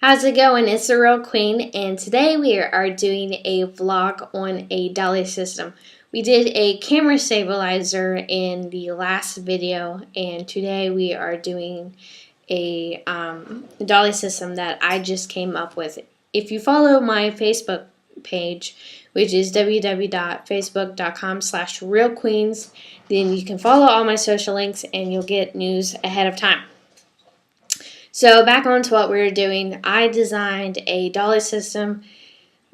How's it going? It's TheReelQueen, and today we are doing a vlog on a Dolly system. We did a camera stabilizer in the last video, and today we are doing a Dolly system that I just came up with. If you follow my Facebook page, which is www.facebook.com/realqueens, then you can follow all my social links and you'll get news ahead of time. So back on to what we were doing, I designed a Dolly system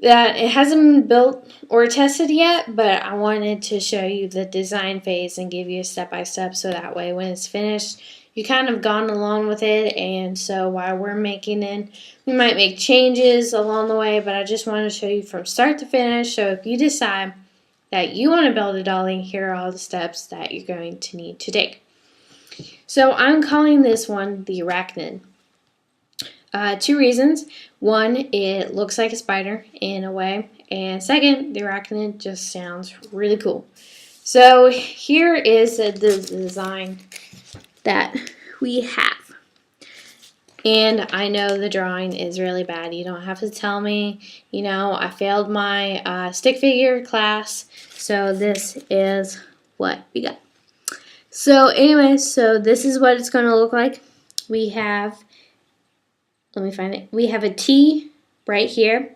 that it hasn't been built or tested yet, but I wanted to show you the design phase and give you a step-by-step so that way when it's finished, you kind of gone along with it. And so while we're making it, we might make changes along the way, but I just want to show you from start to finish. So if you decide that you want to build a Dolly, here are all the steps that you're going to need to take. So I'm calling this one the Arachnid. Two reasons. One, it looks like a spider in a way, and second, the Arachnid just sounds really cool. So here is the design that we have. And I know the drawing is really bad. You don't have to tell me. You know, I failed my stick figure class, so this is what we got. So anyway, so this is what it's going to look like. We have, let me find it. We have a T right here,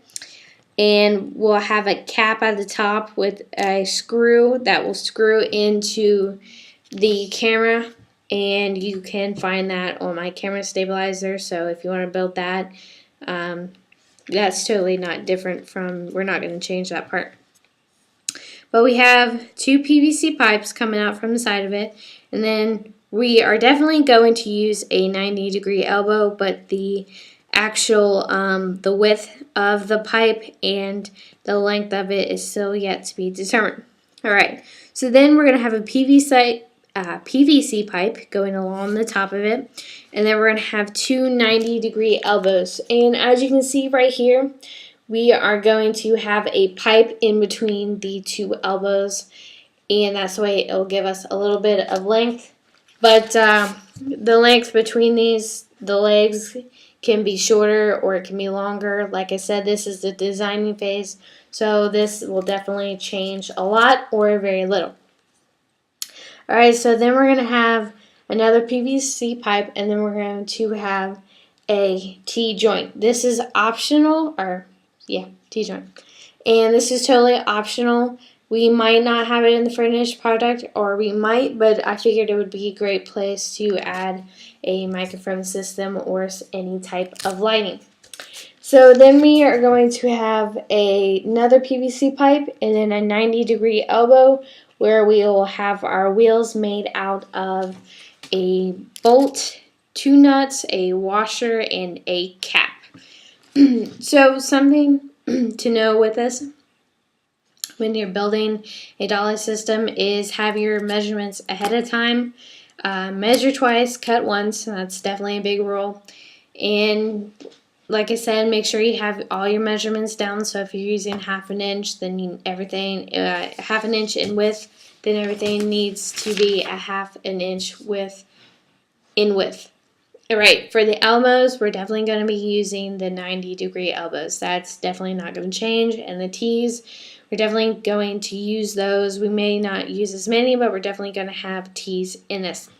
and we'll have a cap at the top with a screw that will screw into the camera, and you can find that on my camera stabilizer. So if you want to build that, that's totally not different from, we're not going to change that part. But we have two PVC pipes coming out from the side of it, and then we are definitely going to use a 90-degree elbow, but the actual the width of the pipe and the length of it is still yet to be determined. Alright, so then we're going to have a PVC pipe going along the top of it, and then we're going to have two 90-degree elbows. And as you can see right here, we are going to have a pipe in between the two elbows, and that's the way it'll give us a little bit of length. But the length between the legs can be shorter or it can be longer. Like I said, this is the designing phase, so this will definitely change a lot or very little. Alright, so then we're going to have another PVC pipe, and then we're going to have a T-joint. This is optional, or yeah, T-joint. And this is totally optional. We might not have it in the finished product, or we might, but I figured it would be a great place to add a microphone system or any type of lighting. So then we are going to have another PVC pipe and then a 90-degree elbow where we will have our wheels made out of a bolt, two nuts, a washer, and a cap. So something to know with this when you're building a Dolly system is have your measurements ahead of time. Measure twice, cut once. That's definitely a big rule. And like I said, make sure you have all your measurements down. So if you're using half an inch, then everything half an inch in width, then everything needs to be a half an inch in width. Alright, for the elbows, we're definitely going to be using the 90-degree elbows. That's definitely not going to change. And the T's, we're definitely going to use those. We may not use as many, but we're definitely going to have T's in this.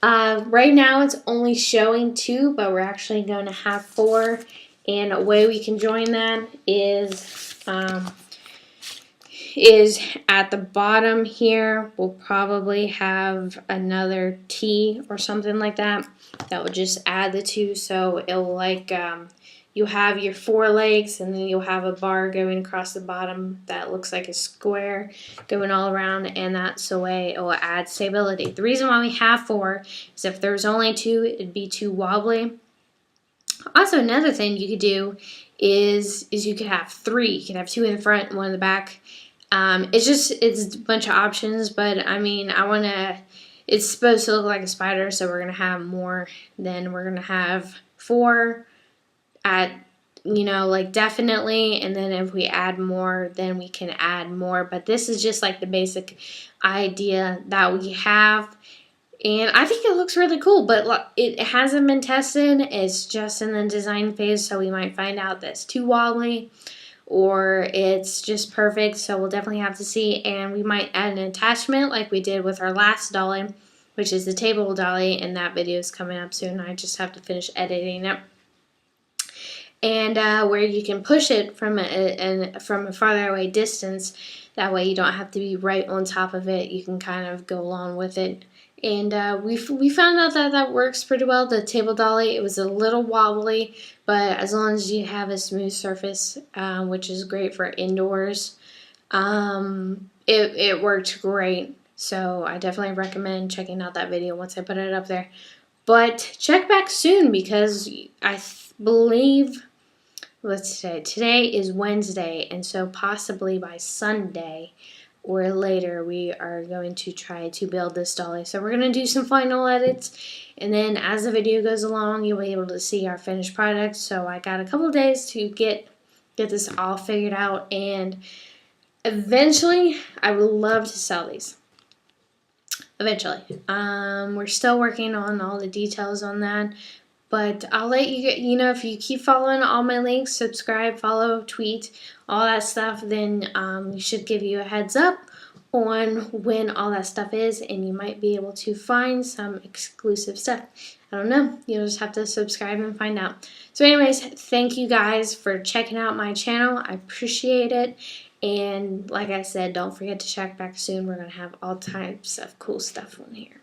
Right now it's only showing 2, but we're actually going to have 4. And a way we can join that is at the bottom here. We'll probably have another T or something like that. That will just add the 2, so it'll like you have your 4 legs, and then you'll have a bar going across the bottom that looks like a square going all around, and that's the way it will add stability. The reason why we have 4 is if there's only 2, it'd be too wobbly. Also, another thing you could do is you could have 3. You could have 2 in the front and 1 in the back. It's a bunch of options, but I mean, it's supposed to look like a spider, so we're going to have more than we're going to have 4 at, you know, like definitely, and then if we add more, then we can add more, but this is just like the basic idea that we have. And I think it looks really cool, but it hasn't been tested. It's just in the design phase, so we might find out that it's too wobbly or it's just perfect. So we'll definitely have to see. And we might add an attachment like we did with our last dolly, which is the table dolly, and that video is coming up soon. I just have to finish editing it. And where you can push it from a farther away distance. That way you don't have to be right on top of it. You can kind of go along with it. And we found out that works pretty well. The table dolly, it was a little wobbly, but as long as you have a smooth surface, which is great for indoors, it worked great. So I definitely recommend checking out that video once I put it up there. But check back soon because I believe, what's today? Today is Wednesday, and so possibly by Sunday or later we are going to try to build this dolly. So we're going to do some final edits, and then as the video goes along you'll be able to see our finished product. So I got a couple of days to get this all figured out, and eventually I would love to sell these. Eventually. We're still working on all the details on that. But I'll let you know, if you keep following all my links, subscribe, follow, tweet, all that stuff, then you should give you a heads up on when all that stuff is, and you might be able to find some exclusive stuff. I don't know. You'll just have to subscribe and find out. So anyways, thank you guys for checking out my channel. I appreciate it. And like I said, don't forget to check back soon. We're going to have all types of cool stuff on here.